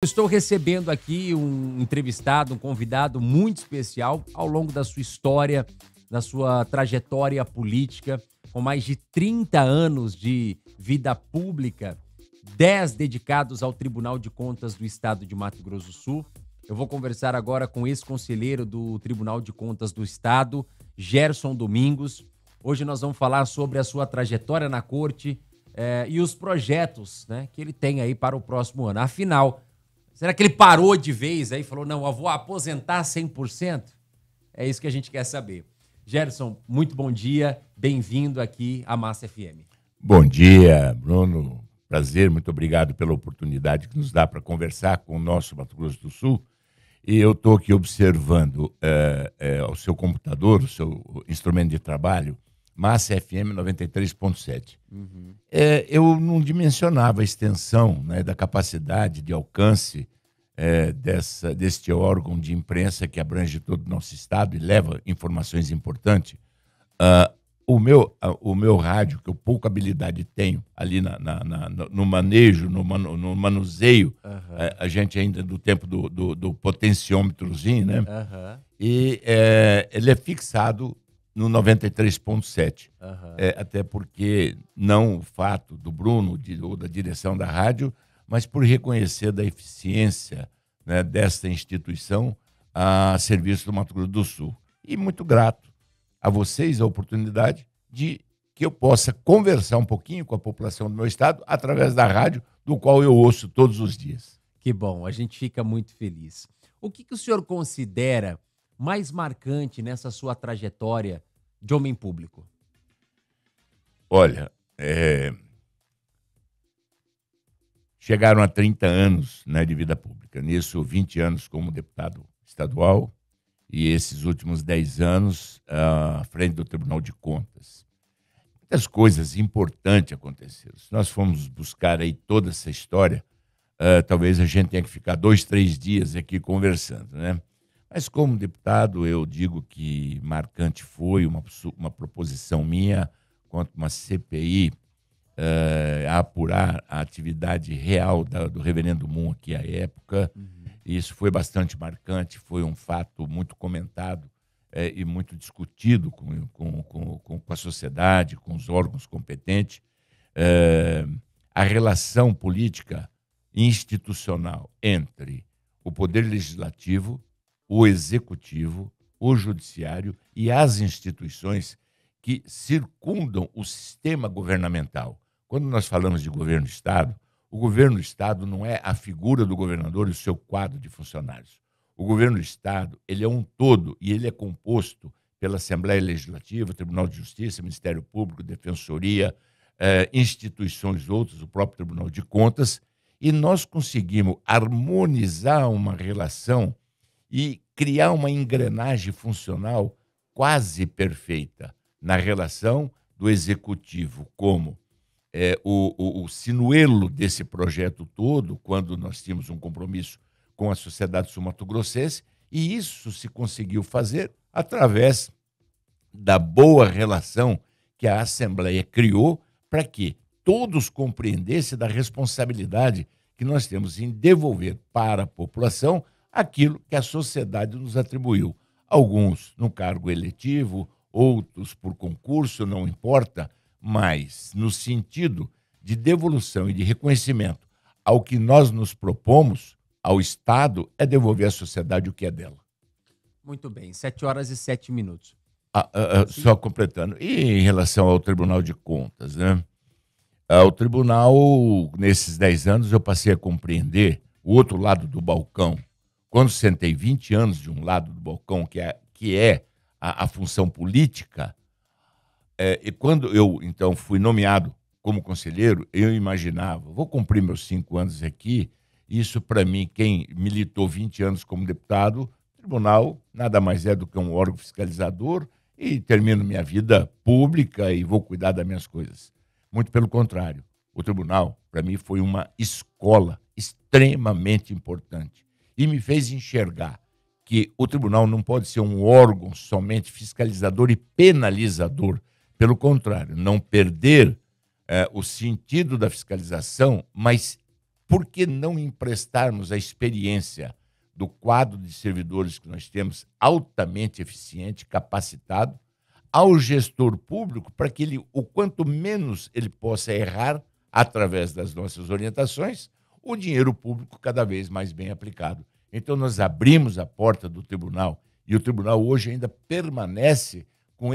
Estou recebendo aqui um entrevistado, um convidado muito especial ao longo da sua história, da sua trajetória política, com mais de 30 anos de vida pública, 10 dedicados ao Tribunal de Contas do Estado de Mato Grosso do Sul. Eu vou conversar agora com esse conselheiro do Tribunal de Contas do Estado, Gerson Domingos. Hoje nós vamos falar sobre a sua trajetória na corte e os projetos, né, que ele tem aí para o próximo ano. Afinal, será que ele parou de vez aí e falou, não, eu vou aposentar 100%? É isso que a gente quer saber. Gerson, muito bom dia, bem-vindo aqui à Massa FM. Bom dia, Bruno. Prazer, muito obrigado pela oportunidade que nos dá para conversar com o nosso Mato Grosso do Sul. E eu estou aqui observando o seu computador, o seu instrumento de trabalho, Massa FM 93.7. Eu não dimensionava a extensão, né, da capacidade de alcance deste órgão de imprensa que abrange todo o nosso estado e leva informações importantes. O meu rádio, que eu pouca habilidade tenho ali no manejo, no manuseio, a gente ainda do tempo do potenciômetrozinho, né? E ele é fixado no 93.7. Até porque, não o fato do Bruno ou da direção da rádio, mas por reconhecer da eficiência, né, desta instituição a serviço do Mato Grosso do Sul. E muito grato a vocês a oportunidade de que eu possa conversar um pouquinho com a população do meu estado através da rádio, do qual eu ouço todos os dias. Que bom, a gente fica muito feliz. O que o senhor considera mais marcante nessa sua trajetória de homem público? Olha, chegaram a 30 anos, né, de vida pública. Nisso, 20 anos como deputado estadual e esses últimos 10 anos à frente do Tribunal de Contas. Muitas coisas importantes aconteceram. Se nós formos buscar aí toda essa história, talvez a gente tenha que ficar 2, 3 dias aqui conversando, né? Mas como deputado, eu digo que marcante foi uma proposição minha quanto uma CPI a apurar a atividade real do reverendo Moon aqui à época. E isso foi bastante marcante, foi um fato muito comentado e muito discutido com a sociedade, com os órgãos competentes. A relação política institucional entre o Poder Legislativo, o Executivo, o Judiciário e as instituições que circundam o sistema governamental. Quando nós falamos de governo do Estado, o governo do Estado não é a figura do governador e o seu quadro de funcionários. O governo do Estado, ele é um todo e ele é composto pela Assembleia Legislativa, Tribunal de Justiça, Ministério Público, Defensoria, instituições outras, o próprio Tribunal de Contas, e nós conseguimos harmonizar uma relação e criar uma engrenagem funcional quase perfeita na relação do Executivo como o sinuelo desse projeto todo, quando nós tínhamos um compromisso com a sociedade sul-mato-grossense, e isso se conseguiu fazer através da boa relação que a Assembleia criou para que todos compreendessem da responsabilidade que nós temos em devolver para a população aquilo que a sociedade nos atribuiu. Alguns no cargo eletivo, outros por concurso, não importa, mas no sentido de devolução e de reconhecimento ao que nós nos propomos, ao Estado, é devolver à sociedade o que é dela. Muito bem, 7h07. Só completando. E em relação ao Tribunal de Contas, né? O Tribunal, nesses 10 anos, eu passei a compreender o outro lado do balcão. Quando sentei 20 anos de um lado do balcão, que é a função política, e quando eu, então, fui nomeado como conselheiro, eu imaginava, vou cumprir meus 5 anos aqui, isso para mim, quem militou 20 anos como deputado, tribunal nada mais é do que um órgão fiscalizador e termino minha vida pública e vou cuidar das minhas coisas. Muito pelo contrário, o tribunal, para mim, foi uma escola extremamente importante e me fez enxergar que o tribunal não pode ser um órgão somente fiscalizador e penalizador. Pelo contrário, não perder o sentido da fiscalização, mas por que não emprestarmos a experiência do quadro de servidores que nós temos altamente eficiente, capacitado, ao gestor público para que ele, o quanto menos ele possa errar através das nossas orientações, o dinheiro público cada vez mais bem aplicado. Então, nós abrimos a porta do tribunal e o tribunal hoje ainda permanece com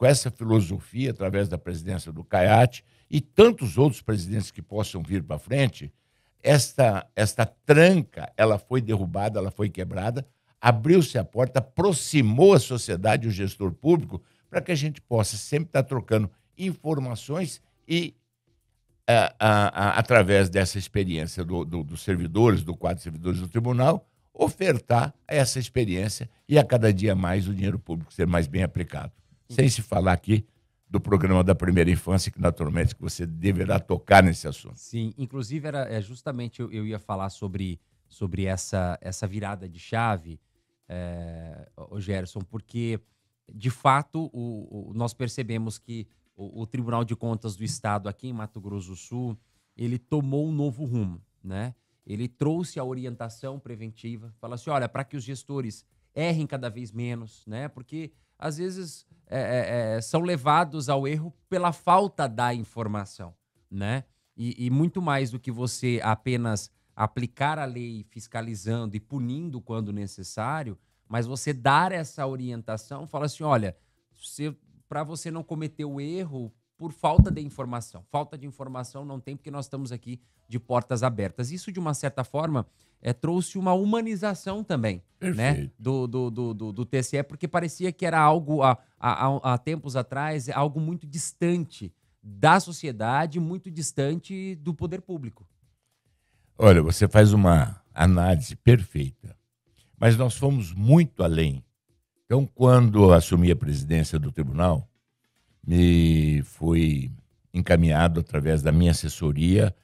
essa filosofia, através da presidência do Caiate e tantos outros presidentes que possam vir para frente. Esta tranca, ela foi derrubada, ela foi quebrada, abriu-se a porta, aproximou a sociedade e o gestor público para que a gente possa sempre estar trocando informações e, através dessa experiência dos servidores, do quadro de servidores do tribunal, ofertar essa experiência e a cada dia mais o dinheiro público ser mais bem aplicado. Sem se falar aqui do programa da primeira infância, que naturalmente que você deverá tocar nesse assunto. Sim, inclusive justamente eu ia falar sobre essa virada de chave, o Gerson, porque de fato nós percebemos que o Tribunal de Contas do Estado aqui em Mato Grosso do Sul, ele tomou um novo rumo, né? Ele trouxe a orientação preventiva, fala assim, olha, para que os gestores errem cada vez menos, né? Porque às vezes são levados ao erro pela falta da informação, né? E muito mais do que você apenas aplicar a lei fiscalizando e punindo quando necessário, mas você dar essa orientação, fala assim, olha, para você não cometer o erro por falta de informação. Falta de informação não tem, porque nós estamos aqui de portas abertas. Isso, de uma certa forma, trouxe uma humanização também, né, do TSE, porque parecia que era algo, há tempos atrás, algo muito distante da sociedade, muito distante do poder público. Olha, você faz uma análise perfeita, mas nós fomos muito além. Então, quando assumi a presidência do tribunal, me foi encaminhado através da minha assessoria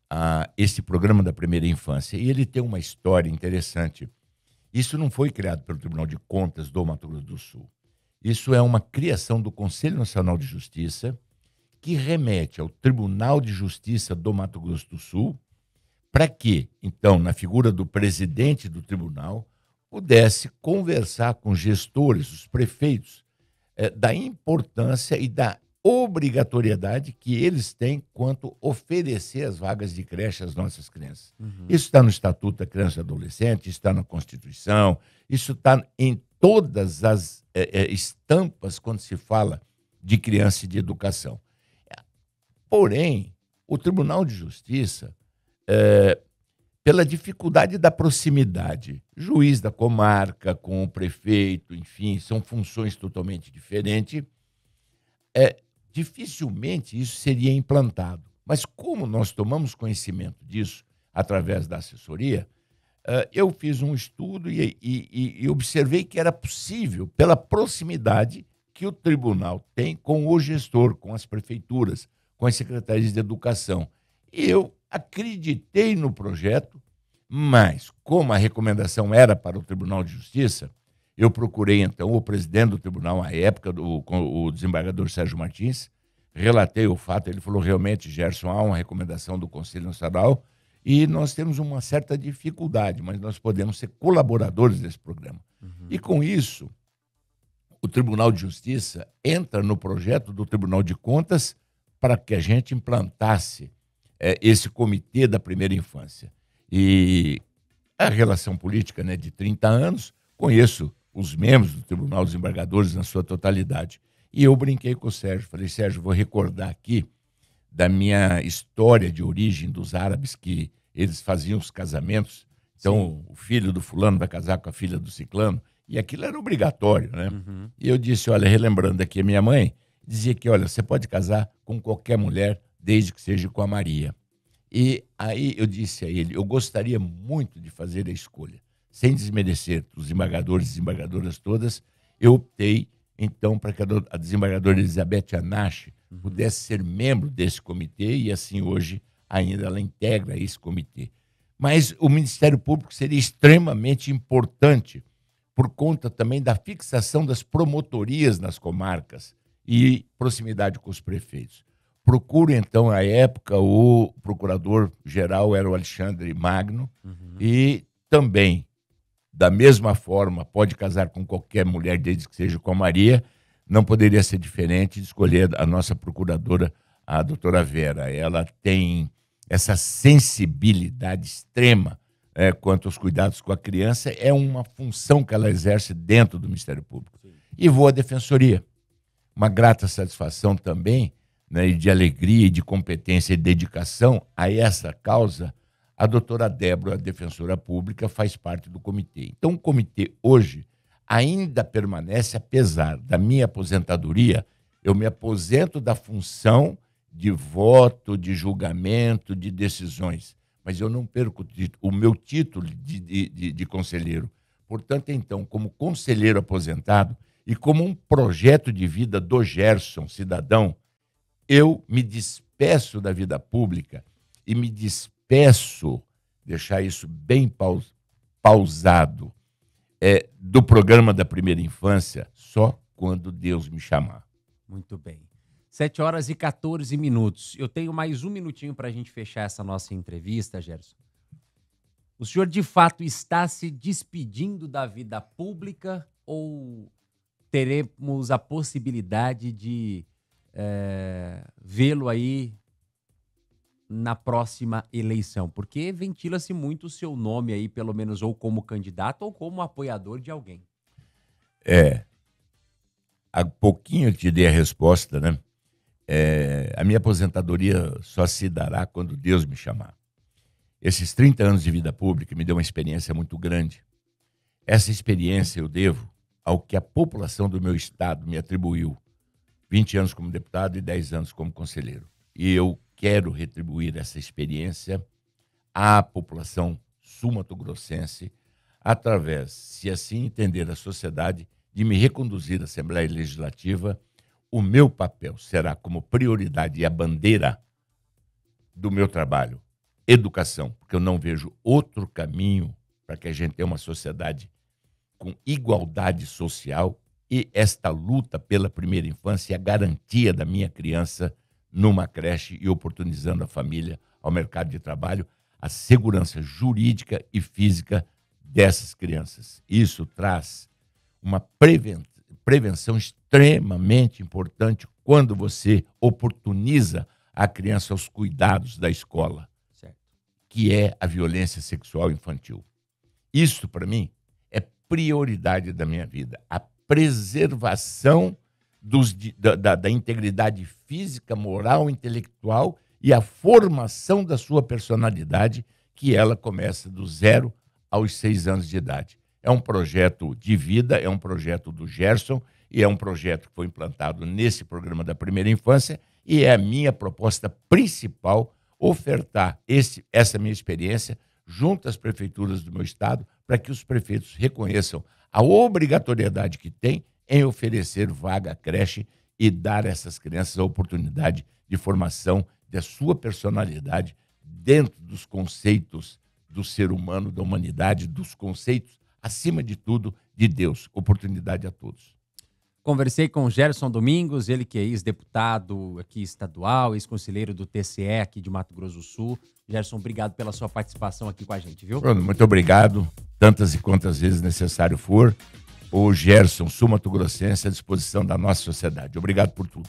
a esse programa da primeira infância. E ele tem uma história interessante. Isso não foi criado pelo Tribunal de Contas do Mato Grosso do Sul. Isso é uma criação do Conselho Nacional de Justiça, que remete ao Tribunal de Justiça do Mato Grosso do Sul, para que, então, na figura do presidente do tribunal, pudesse conversar com os gestores, os prefeitos, da importância e da obrigatoriedade que eles têm quanto oferecer as vagas de creche às nossas crianças. Uhum. Isso está no Estatuto da Criança e Adolescente, está na Constituição, isso está em todas as estampas quando se fala de criança e de educação. Porém, o Tribunal de Justiça, pela dificuldade da proximidade, juiz da comarca com o prefeito, enfim, são funções totalmente diferentes, dificilmente isso seria implantado. Mas como nós tomamos conhecimento disso através da assessoria, eu fiz um estudo e observei que era possível, pela proximidade que o tribunal tem com o gestor, com as prefeituras, com as secretarias de educação. E eu acreditei no projeto, mas como a recomendação era para o Tribunal de Justiça, eu procurei, então, o presidente do tribunal, à época, o desembargador Sérgio Martins, relatei o fato, ele falou, realmente, Gerson, há uma recomendação do Conselho Nacional e nós temos uma certa dificuldade, mas nós podemos ser colaboradores desse programa. Uhum. E com isso, o Tribunal de Justiça entra no projeto do Tribunal de Contas para que a gente implantasse esse comitê da primeira infância. E a relação política, né, de 30 anos, conheço os membros do Tribunal dos Desembargadores na sua totalidade. E eu brinquei com o Sérgio, falei, Sérgio, vou recordar aqui da minha história de origem dos árabes, que eles faziam os casamentos. Então, sim, o filho do fulano vai casar com a filha do ciclano, e aquilo era obrigatório, né? Uhum. E eu disse, olha, relembrando aqui a minha mãe, dizia que, olha, você pode casar com qualquer mulher, desde que seja com a Maria. E aí eu disse a ele, eu gostaria muito de fazer a escolha. Sem desmerecer os desembargadores e desembargadoras todas, eu optei, então, para que a desembargadora Elizabeth Anache pudesse ser membro desse comitê e, assim, hoje, ainda ela integra esse comitê. Mas o Ministério Público seria extremamente importante por conta também da fixação das promotorias nas comarcas e proximidade com os prefeitos. procuro, então, à época, o procurador-geral era o Alexandre Magno, e também, da mesma forma, pode casar com qualquer mulher, desde que seja com a Maria, não poderia ser diferente de escolher a nossa procuradora, a doutora Vera. Ela tem essa sensibilidade extrema quanto aos cuidados com a criança, é uma função que ela exerce dentro do Ministério Público. Sim. E vou à Defensoria. Uma grata satisfação também, né, de alegria, de competência e dedicação a essa causa. A doutora Débora, a defensora pública, faz parte do comitê. Então, o comitê hoje ainda permanece, apesar da minha aposentadoria, eu me aposento da função de voto, de julgamento, de decisões, mas eu não perco o meu título de conselheiro. Portanto, então, como conselheiro aposentado e como um projeto de vida do Gerson, cidadão, eu me despeço da vida pública e me despeço, deixar isso bem pausado, do programa da primeira infância, só quando Deus me chamar. Muito bem. 7h14. Eu tenho mais um minutinho para a gente fechar essa nossa entrevista, Gerson. O senhor, de fato, está se despedindo da vida pública ou teremos a possibilidade de vê-lo aí na próxima eleição? Porque ventila-se muito o seu nome aí, pelo menos ou como candidato ou como apoiador de alguém. Há pouquinho eu te dei a resposta, né? A minha aposentadoria só se dará quando Deus me chamar. Esses 30 anos de vida pública me deu uma experiência muito grande. Essa experiência eu devo ao que a população do meu estado me atribuiu. 20 anos como deputado e 10 anos como conselheiro. E eu quero retribuir essa experiência à população sul-mato-grossense através, se assim entender a sociedade, de me reconduzir à Assembleia Legislativa. O meu papel será como prioridade e a bandeira do meu trabalho, educação, porque eu não vejo outro caminho para que a gente tenha uma sociedade com igualdade social e esta luta pela primeira infância e a garantia da minha criança numa creche e oportunizando a família ao mercado de trabalho, a segurança jurídica e física dessas crianças. Isso traz uma prevenção extremamente importante quando você oportuniza a criança aos cuidados da escola, certo, que é a violência sexual infantil. Isso, para mim, é prioridade da minha vida. A preservação da integridade física, moral, intelectual e a formação da sua personalidade, que ela começa do 0 aos 6 anos de idade. É um projeto de vida, é um projeto do Gerson e é um projeto que foi implantado nesse programa da primeira infância e é a minha proposta principal ofertar essa minha experiência junto às prefeituras do meu estado para que os prefeitos reconheçam a obrigatoriedade que tem em oferecer vaga à creche e dar a essas crianças a oportunidade de formação da sua personalidade dentro dos conceitos do ser humano, da humanidade, dos conceitos, acima de tudo, de Deus. Oportunidade a todos. Conversei com o Gerson Domingos, ele que é ex-deputado aqui estadual, ex-conselheiro do TCE aqui de Mato Grosso do Sul. Gerson, obrigado pela sua participação aqui com a gente, viu? Pronto, muito obrigado. Tantas e quantas vezes necessário for, o Gerson sul-mato-grossense à disposição da nossa sociedade. Obrigado por tudo.